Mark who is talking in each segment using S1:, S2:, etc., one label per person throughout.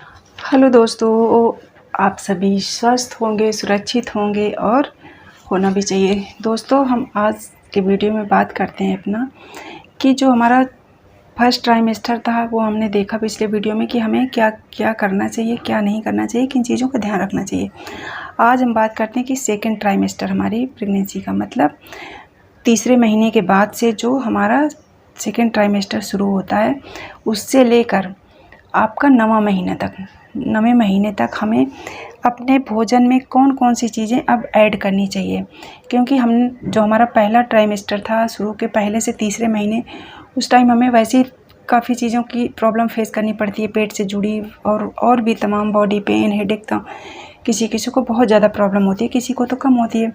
S1: Hello दोस्तों, आप सभी स्वस्थ होंगे, सुरक्षित होंगे और होना भी चाहिए। दोस्तों, हम आज के वीडियो में बात करते हैं अपना कि जो हमारा फर्स्ट ट्राइमेस्टर था वो हमने देखा पिछले वीडियो में कि हमें क्या क्या करना चाहिए, क्या नहीं करना चाहिए, किन चीज़ों का ध्यान रखना चाहिए। आज हम बात करते हैं कि सेकेंड ट्राइमेस्टर हमारी प्रेगनेंसी का मतलब तीसरे महीने के बाद से जो हमारा सेकेंड ट्राइमेस्टर शुरू होता है उससे लेकर आपका 9वें महीने तक हमें अपने भोजन में कौन कौन सी चीज़ें अब ऐड करनी चाहिए। क्योंकि हम जो हमारा पहला ट्राइमेस्टर था शुरू के पहले से तीसरे महीने, उस टाइम हमें वैसे ही काफ़ी चीज़ों की प्रॉब्लम फेस करनी पड़ती है, पेट से जुड़ी और भी तमाम बॉडी पेन, हेडेक। तो किसी किसी को बहुत ज़्यादा प्रॉब्लम होती है, किसी को तो कम होती है।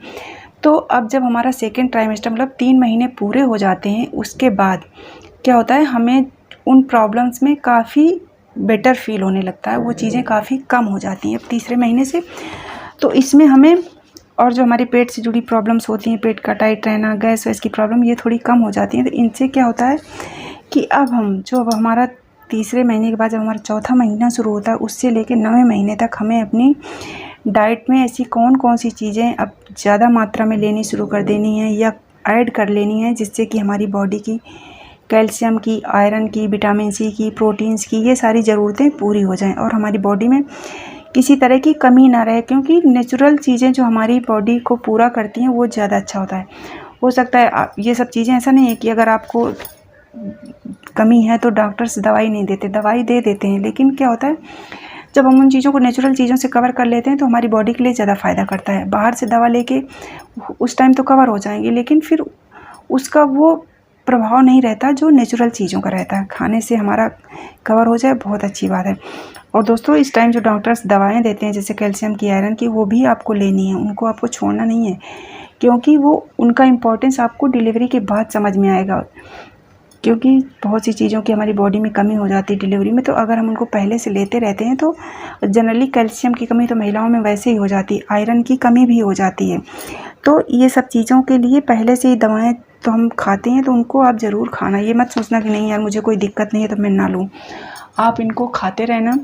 S1: तो अब जब हमारा सेकेंड ट्राइमेस्टर मतलब 3 महीने पूरे हो जाते हैं, उसके बाद क्या होता है, हमें उन प्रॉब्लम्स में काफ़ी बेटर फील होने लगता है, वो चीज़ें काफ़ी कम हो जाती हैं अब तीसरे महीने से। तो इसमें हमें और जो हमारी पेट से जुड़ी प्रॉब्लम्स होती हैं, पेट का टाइट रहना, गैस वैस की प्रॉब्लम, ये थोड़ी कम हो जाती हैं। तो इनसे क्या होता है कि अब हमारा तीसरे महीने के बाद जब हमारा चौथा महीना शुरू होता है, उससे लेकर 9वें महीने तक हमें अपनी डाइट में ऐसी कौन कौन सी चीज़ें अब ज़्यादा मात्रा में लेनी शुरू कर देनी है या ऐड कर लेनी है, जिससे कि हमारी बॉडी की कैल्शियम की, आयरन की, विटामिन सी की, प्रोटीन्स की, ये सारी ज़रूरतें पूरी हो जाएं और हमारी बॉडी में किसी तरह की कमी ना रहे। क्योंकि नेचुरल चीज़ें जो हमारी बॉडी को पूरा करती हैं वो ज़्यादा अच्छा होता है। हो सकता है ये सब चीज़ें, ऐसा नहीं है कि अगर आपको कमी है तो डॉक्टर्स दवाई नहीं देते, दवाई दे देते हैं, लेकिन क्या होता है जब हम उन चीज़ों को नेचुरल चीज़ों से कवर कर लेते हैं तो हमारी बॉडी के लिए ज़्यादा फ़ायदा करता है। बाहर से दवा लेके उस टाइम तो कवर हो जाएंगे, लेकिन फिर उसका वो प्रभाव नहीं रहता जो नेचुरल चीज़ों का रहता है। खाने से हमारा कवर हो जाए, बहुत अच्छी बात है। और दोस्तों, इस टाइम जो डॉक्टर्स दवाएं देते हैं जैसे कैल्शियम की, आयरन की, वो भी आपको लेनी है, उनको आपको छोड़ना नहीं है। क्योंकि वो उनका इम्पोर्टेंस आपको डिलीवरी के बाद समझ में आएगा। क्योंकि बहुत सी चीज़ों की हमारी बॉडी में कमी हो जाती है डिलीवरी में, तो अगर हम उनको पहले से लेते रहते हैं तो जनरली कैल्शियम की कमी तो महिलाओं में वैसे ही हो जाती है, आयरन की कमी भी हो जाती है। तो ये सब चीज़ों के लिए पहले से ही दवाएं तो हम खाते हैं, तो उनको आप ज़रूर खाना। ये मत सोचना कि नहीं यार मुझे कोई दिक्कत नहीं है तो मैं ना लूँ। आप इनको खाते रहना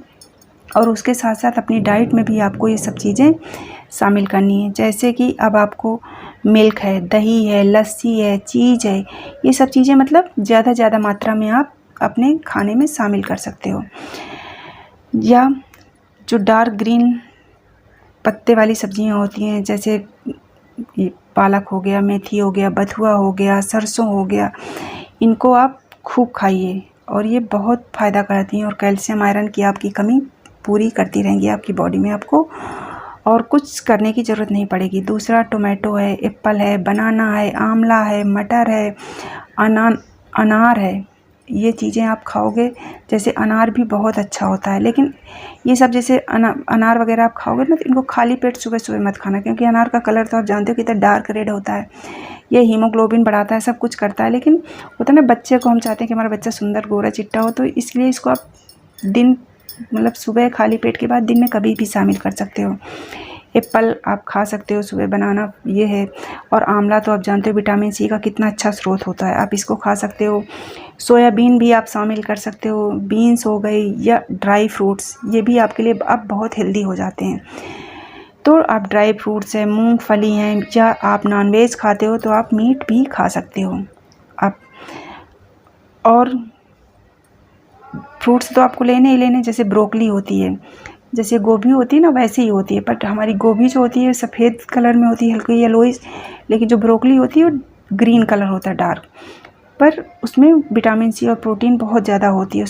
S1: और उसके साथ साथ अपनी डाइट में भी आपको ये सब चीज़ें शामिल करनी है। जैसे कि अब आपको मिल्क है, दही है, लस्सी है, चीज़ है, ये सब चीज़ें मतलब ज़्यादा मात्रा में आप अपने खाने में शामिल कर सकते हो। या जो डार्क ग्रीन पत्ते वाली सब्जियां होती हैं, जैसे पालक हो गया, मेथी हो गया, बथुआ हो गया, सरसों हो गया, इनको आप खूब खाइए और ये बहुत फ़ायदा करती हैं और कैल्शियम, आयरन की आपकी कमी पूरी करती रहेंगी आपकी बॉडी में। आपको और कुछ करने की ज़रूरत नहीं पड़ेगी। दूसरा, टोमेटो है, एप्पल है, बनाना है, आंवला है, मटर है, अनार है, ये चीज़ें आप खाओगे। जैसे अनार भी बहुत अच्छा होता है, लेकिन ये सब जैसे अनार वगैरह आप खाओगे ना, तो इनको खाली पेट सुबह सुबह मत खाना। क्योंकि अनार का कलर तो आप जानते हो कितना डार्क रेड होता है। ये हीमोग्लोबिन बढ़ाता है, सब कुछ करता है, लेकिन होता है ना बच्चे को हम चाहते हैं कि हमारा बच्चा सुंदर गोरा चिट्टा हो, तो इसलिए इसको आप दिन मतलब सुबह खाली पेट के बाद दिन में कभी भी शामिल कर सकते हो। एप्पल आप खा सकते हो सुबह, बनाना ये है। और आंवला तो आप जानते हो विटामिन सी का कितना अच्छा स्रोत होता है, आप इसको खा सकते हो। सोयाबीन भी आप शामिल कर सकते हो, बीन्स हो गई या ड्राई फ्रूट्स, ये भी आपके लिए अब बहुत हेल्दी हो जाते हैं। तो आप ड्राई फ्रूट्स हैं, मूंगफली हैं, या आप नॉनवेज खाते हो तो आप मीट भी खा सकते हो आप। और फ्रूट्स तो आपको लेने ही लेने, जैसे ब्रोकली होती है, जैसे गोभी होती है ना वैसे ही होती है, बट हमारी गोभी जो होती है सफ़ेद कलर में होती है, हल्की येलोइश, लेकिन जो ब्रोकली होती है वो ग्रीन कलर होता है, डार्क, पर उसमें विटामिन सी और प्रोटीन बहुत ज़्यादा होती है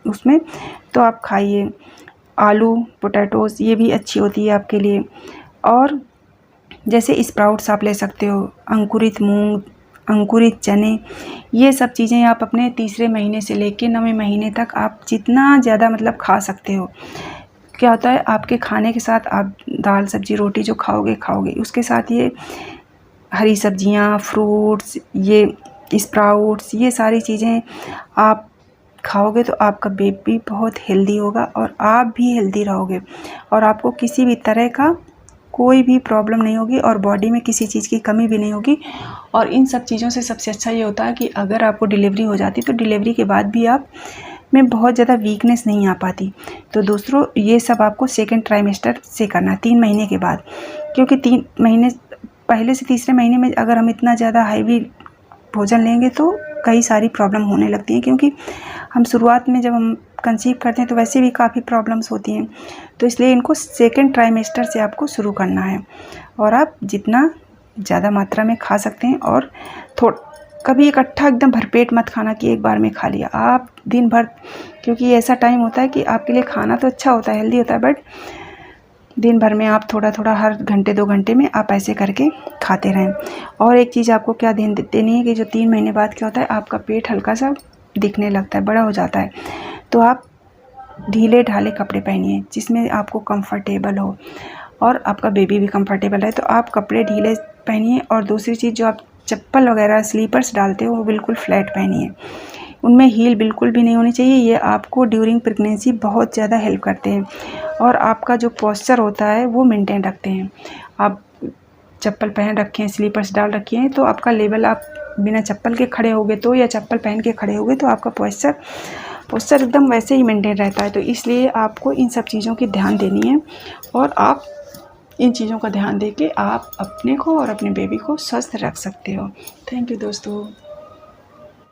S1: उसमें तो आप खाइए। आलू, पोटैटोज़, ये भी अच्छी होती है आपके लिए। और जैसे स्प्राउट्स आप ले सकते हो, अंकुरित मूंग, अंकुरित चने, ये सब चीज़ें आप अपने तीसरे महीने से लेके 9वें महीने तक आप जितना ज़्यादा मतलब खा सकते हो। क्या होता है, आपके खाने के साथ आप दाल सब्जी रोटी जो खाओगे उसके साथ ये हरी सब्जियां, फ्रूट्स, ये स्प्राउट्स, ये सारी चीज़ें आप खाओगे तो आपका बेबी बहुत हेल्दी होगा और आप भी हेल्दी रहोगे और आपको किसी भी तरह का कोई भी प्रॉब्लम नहीं होगी और बॉडी में किसी चीज़ की कमी भी नहीं होगी। और इन सब चीज़ों से सबसे अच्छा ये होता है कि अगर आपको डिलीवरी हो जाती है तो डिलीवरी के बाद भी आप में बहुत ज़्यादा वीकनेस नहीं आ पाती। तो दोस्तों ये सब आपको सेकंड ट्राइमेस्टर से करना है, 3 महीने के बाद, क्योंकि 3 महीने पहले से तीसरे महीने में अगर हम इतना ज़्यादा हैवी भोजन लेंगे तो कई सारी प्रॉब्लम होने लगती हैं, क्योंकि हम शुरुआत में जब हम कंसीव करते हैं तो वैसे भी काफ़ी प्रॉब्लम्स होती हैं। तो इसलिए इनको सेकंड ट्राइमेस्टर से आपको शुरू करना है, और आप जितना ज़्यादा मात्रा में खा सकते हैं, और कभी इकट्ठा एकदम भरपेट मत खाना कि एक बार में खा लिया आप दिन भर, क्योंकि ऐसा टाइम होता है कि आपके लिए खाना तो अच्छा होता है, हेल्दी होता है, बट दिन भर में आप थोड़ा थोड़ा हर घंटे 2 घंटे में आप ऐसे करके खाते रहें। और एक चीज़ आपको क्या ध्यान देनी है कि जो 3 महीने बाद क्या होता है, आपका पेट हल्का सा दिखने लगता है, बड़ा हो जाता है। तो आप ढीले ढाले कपड़े पहनिए जिसमें आपको कंफर्टेबल हो और आपका बेबी भी कंफर्टेबल है। तो आप कपड़े ढीले पहनिए, और दूसरी चीज़ जो आप चप्पल वगैरह स्लीपर्स डालते हो वो बिल्कुल फ्लैट पहनिए, उनमें हील बिल्कुल भी नहीं होनी चाहिए। ये आपको ड्यूरिंग प्रेगनेंसी बहुत ज़्यादा हेल्प करते हैं, और आपका जो पोस्चर होता है वो मेंटेन रखते हैं। आप चप्पल पहन रखे हैं, स्लीपर्स डाल रखी हैं, तो आपका लेवल, आप बिना चप्पल के खड़े होगे तो या चप्पल पहन के खड़े होगे तो आपका पोस्चर एकदम वैसे ही मेंटेन रहता है। तो इसलिए आपको इन सब चीज़ों की ध्यान देनी है, और आप इन चीज़ों का ध्यान दे के आप अपने को और अपने बेबी को स्वस्थ रख सकते हो। थैंक यू दोस्तों।